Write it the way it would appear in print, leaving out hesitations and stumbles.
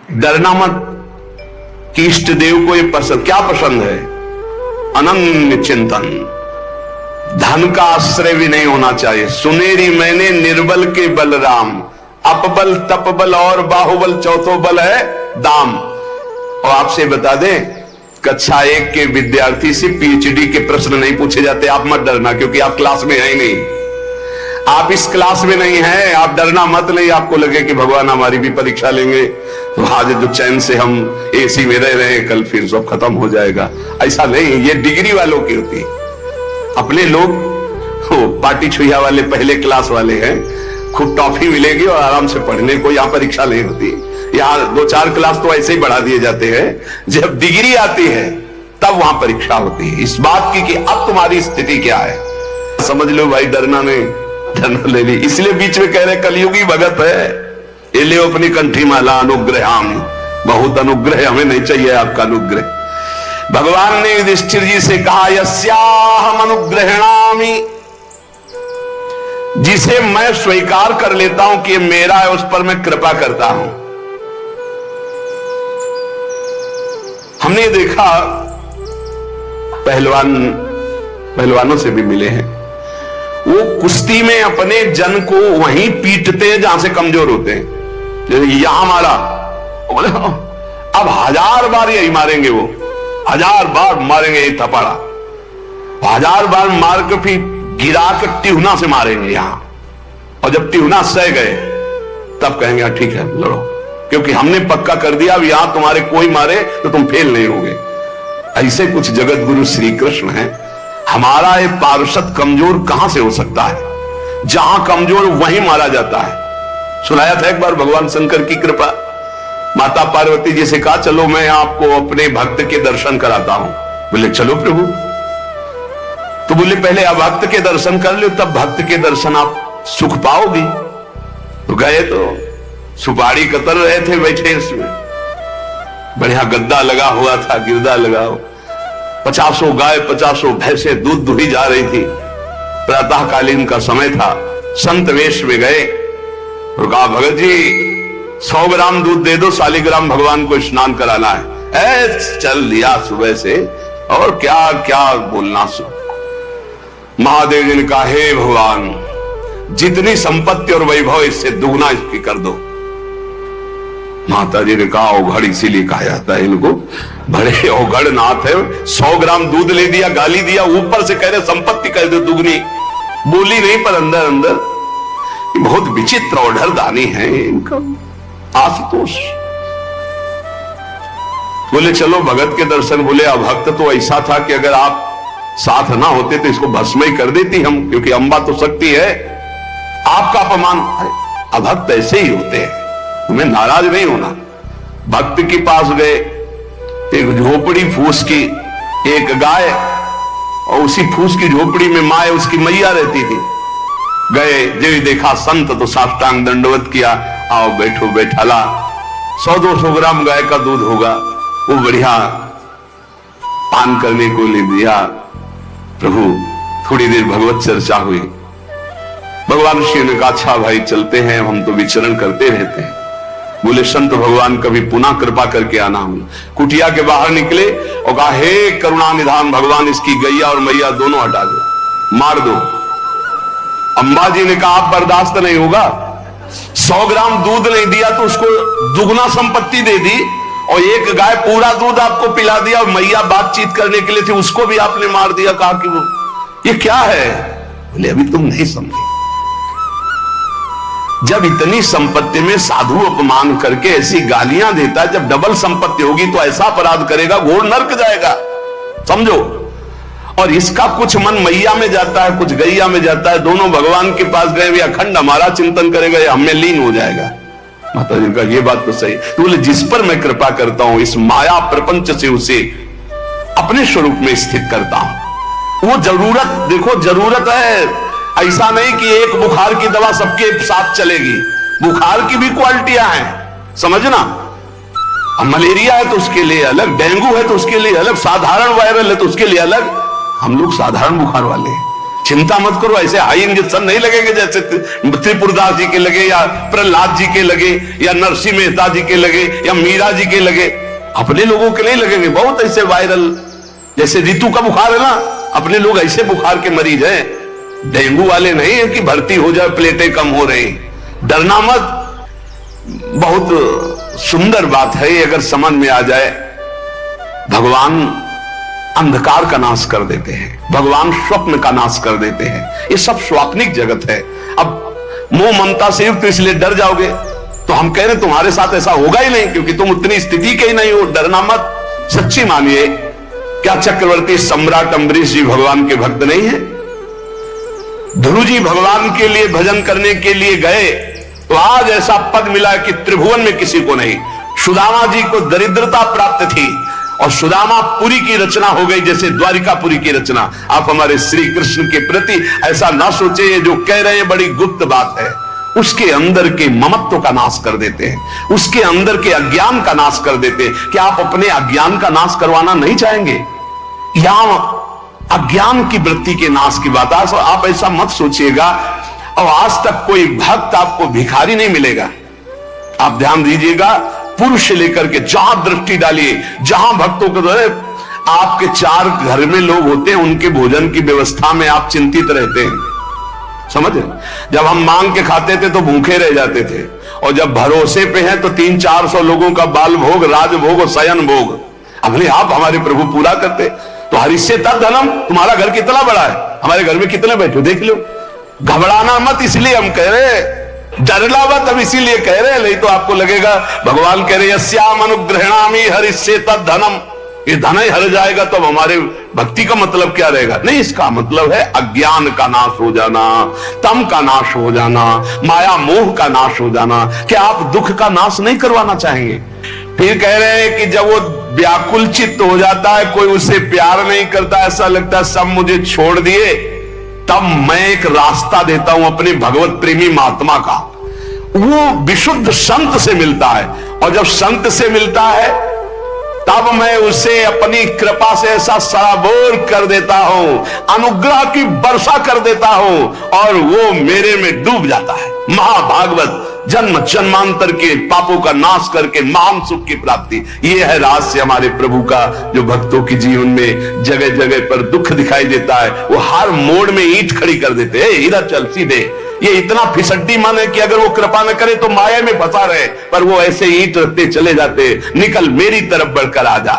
डरना मत कि इष्ट देव को ये पसंद, क्या पसंद है? अनन्य चिंतन, धन का आश्रय भी नहीं होना चाहिए। सुनेरी मैंने निर्बल के बलराम, अपबल तपबल और बाहुबल, चौथो बल है दाम। और आपसे बता दें, कक्षा 1 के विद्यार्थी से पीएचडी के प्रश्न नहीं पूछे जाते। आप मत डरना, क्योंकि आप क्लास में है ही नहीं, आप इस क्लास में नहीं हैं। आप डरना मत। नहीं आपको लगे कि भगवान हमारी भी परीक्षा लेंगे तो आज जो चैन से हम एसी में रह रहे हैं, कल फिर सब खत्म हो जाएगा, ऐसा नहीं। ये डिग्री वालों की होती है। अपने लोग पार्टी छुइया वाले पहले क्लास वाले हैं, खूब टॉफी मिलेगी और आराम से पढ़ने को, यहां परीक्षा नहीं होती। यहाँ 2-4 क्लास तो ऐसे ही बढ़ा दिए जाते हैं। जब डिग्री आती है तब वहां परीक्षा होती है, इस बात की कि अब तुम्हारी स्थिति क्या है। समझ लो भाई, डरना नहीं, डरना ले ली। इसलिए बीच में कह रहे कलयुगी भगत है, ये ले अपनी कंठी माला अनुग्रहाम, बहुत अनुग्रह, हमें नहीं चाहिए आपका अनुग्रह। भगवान ने युधिष्ठिर जी से कहा, यस्याहम अनुग्रहणामि, जिसे मैं स्वीकार कर लेता हूं कि ये मेरा है, उस पर मैं कृपा करता हूं। हमने देखा पहलवानों से भी मिले हैं, वो कुश्ती में अपने जन को वहीं पीटते हैं जहां से कमजोर होते हैं। जैसे यहां मारा, बोले अब 1000 बार यही मारेंगे, वो 1000 बार मारेंगे यही थपाड़ा, 1000 बार मार के फिर गिरा के टिहुना से मारेंगे यहां, और जब टिहुना सह गए तब कहेंगे ठीक है लड़ो, क्योंकि हमने पक्का कर दिया अब यहां तुम्हारे कोई मारे तो तुम फेल नहीं होगे। ऐसे कुछ जगत गुरु श्री कृष्ण हैं। हमारा ये पार्षद कमजोर कहां से हो सकता है? जहां कमजोर वहीं मारा जाता है। सुनाया था एक बार भगवान शंकर की कृपा, माता पार्वती जी से कहा चलो मैं आपको अपने भक्त के दर्शन कराता हूं। बोले चलो प्रभु। तो बोले पहले आप भक्त के दर्शन कर लो, तब भक्त के दर्शन आप सुख पाओगी। तो गए तो सुपारी कतर रहे थे बैठे, इसमें बढ़िया गद्दा लगा हुआ था, गिरदा लगा हुआ, 50 गाय 50 भैंसे दूध दुही जा रही थी। प्रातःकालीन का समय था, संत वेश में गए और कहा भगत जी 100 ग्राम दूध दे दो, शालिग्राम भगवान को स्नान कराना है। चल लिया सुबह से, और क्या क्या बोलना सो। महादेव जी ने कहा हे भगवान, जितनी संपत्ति और वैभव इससे दुगना इसकी कर दो। माता जी ने कहा औघड़ इसीलिए कहा जाता है इनको, बड़े औघड़ नाथ है। 100 ग्राम दूध ले दिया, गाली दिया, ऊपर से कह रहे संपत्ति कर दो दुगनी। बोली नहीं पर अंदर अंदर बहुत विचित्र औढ़र दानी है इनका। आशुतोष बोले चलो भगत के दर्शन। बोले अभक्त तो ऐसा था कि अगर आप साथ ना होते तो इसको भस्म ही कर देती हम, क्योंकि अंबा तो शक्ति है, आपका अपमान। अभक्त ऐसे ही होते हैं, तुम्हें नाराज नहीं होना। भक्त के पास गए, एक झोपड़ी फूस की, एक गाय, और उसी फूस की झोपड़ी में माँ उसकी मैया रहती थी। गए, जब देखा संत तो साष्टांग दंडवत किया, आओ बैठो बैठाला। 100-200 ग्राम गाय का दूध होगा, वो बढ़िया पान करने को ले दिया। प्रभु थोड़ी देर भगवत चर्चा हुई। भगवान श्री ने कहा अच्छा भाई चलते हैं, हम तो विचरण करते रहते हैं। बोले संत भगवान कभी पुनः कृपा करके आना। हम कुटिया के बाहर निकले और कहा हे करुणा निधान भगवान, इसकी गैया और मैया दोनों हटा दो, मार दो। अंबा जी ने कहा आप बर्दाश्त नहीं होगा, 100 ग्राम दूध नहीं दिया तो उसको दुगना संपत्ति दे दी, और एक गाय पूरा दूध आपको पिला दिया, और मैया बातचीत करने के लिए थी उसको भी आपने मार दिया। कहा कि वो ये क्या है? बोले अभी तुम नहीं समझे। जब इतनी संपत्ति में साधु अपमान करके ऐसी गालियां देता है, जब डबल संपत्ति होगी तो ऐसा अपराध करेगा घोर नरक जाएगा, समझो। और इसका कुछ मन मैया में जाता है, कुछ गैया में जाता है। दोनों भगवान के पास गए, भी अखंड हमारा चिंतन करेगा या हमें लीन हो जाएगा। माता जी का ये बात तो सही। तो बोले जिस पर मैं कृपा करता हूं, इस माया प्रपंच से उसे अपने स्वरूप में स्थित करता हूं। वो जरूरत देखो, जरूरत है, ऐसा नहीं कि एक बुखार की दवा सबके साथ चलेगी। बुखार की भी क्वालिटियां हैं, समझना। अब मलेरिया है तो उसके लिए अलग, डेंगू है तो उसके लिए अलग, साधारण वायरल है तो उसके लिए अलग। हम लोग साधारण बुखार वाले हैं, चिंता मत करो, ऐसे हाई इंजेक्शन नहीं लगेंगे जैसे त्रिपुरदास जी के लगे या प्रहलाद जी के लगे या नरसिंह मेहता जी के लगे या मीरा जी के लगे। अपने लोगों के नहीं लगेंगे। बहुत ऐसे वायरल, जैसे ऋतु का बुखार है ना, अपने लोग ऐसे बुखार के मरीज हैं, डेंगू वाले नहीं है कि भर्ती हो जाए प्लेटें कम हो रही। डरना मत। बहुत सुंदर बात है ये, अगर समझ में आ जाए। भगवान अंधकार का नाश कर देते हैं, भगवान स्वप्न का नाश कर देते हैं। ये सब स्वाप्निक जगत है। अब मोह ममता से युक्त इसलिए डर जाओगे, तो हम कह रहे तुम्हारे साथ ऐसा होगा ही नहीं, क्योंकि तुम उतनी स्थिति के ही नहीं हो। डरना मत, सच्ची मानिए। क्या चक्रवर्ती सम्राट अम्बरीश जी भगवान के भक्त नहीं है? ध्रुव जी भगवान के लिए भजन करने के लिए गए तो आज ऐसा पद मिला कि त्रिभुवन में किसी को नहीं। सुदामा जी को दरिद्रता प्राप्त थी और सुदामापुरी की रचना हो गई, जैसे द्वारिकापुरी की रचना। आप हमारे श्री कृष्ण के प्रति ऐसा ना सोचे, ये जो कह रहे हैं बड़ी गुप्त बात है। उसके अंदर के ममत्व का नाश कर देते हैं, उसके अंदर के अज्ञान का नाश कर देते हैं। क्या आप अपने अज्ञान का नाश करवाना नहीं चाहेंगे? यहां अज्ञान की वृत्ति के नाश की बात। आप ऐसा मत सोचिएगा। और आज तक कोई भक्त आपको भिखारी नहीं मिलेगा। आप ध्यान दीजिएगा, पुरुष से लेकर के जहां दृष्टि डालिए, जहां भक्तों को आपके 4 घर में लोग होते हैं, उनके भोजन की व्यवस्था में आप चिंतित रहते हैं। समझे? जब हम मांग के खाते थे तो भूखे रह जाते थे, और जब भरोसे पे हैं तो 300-400 लोगों का बाल भोग, राजभोग और शयन भोग अपने आप हमारे प्रभु पूरा करते। तो हरिष्य तद धनम, तुम्हारा घर कितना बड़ा है, हमारे घर में कितने बैठे देख लो। घबराना मत, इसलिए हम कह रहे हैं। डरना मत, अब इसीलिए कह रहे हैं। नहीं तो आपको लगेगा भगवान कह रहे यस्याम अनुग्रहणामि हरिष्ये तद धनम, ये धन ही हर जाएगा तो हमारे भक्ति का मतलब क्या रहेगा? नहीं, इसका मतलब है अज्ञान का नाश हो जाना, तम का नाश हो जाना, माया मोह का नाश हो जाना। क्या आप दुख का नाश नहीं करवाना चाहेंगे? फिर कह रहे हैं कि जब वो व्याकुल चित्त हो जाता है, कोई उससे प्यार नहीं करता, ऐसा लगता है सब मुझे छोड़ दिए, तब मैं एक रास्ता देता हूं अपने भगवत प्रेमी महात्मा का। वो विशुद्ध संत से मिलता है, और जब संत से मिलता है तब मैं उसे अपनी कृपा से ऐसा सराबोर कर देता हूं, अनुग्रह की वर्षा कर देता हूं, और वो मेरे में डूब जाता है। महाभागवत जन्म जन्मांतर के पापों का नाश करके महान सुख की प्राप्ति। ये है रहस्य हमारे प्रभु का, जो भक्तों के जीवन में जगह जगह पर दुख दिखाई देता है। वो हर मोड़ में ईंट खड़ी कर देते हैं, इधर चल सीधे। ये इतना फिसड्डी मन है कि अगर वो कृपा न करे तो माया में फंसा रहे, पर वो ऐसे ईंट रखते चले जाते, निकल मेरी तरफ बढ़कर आ जा।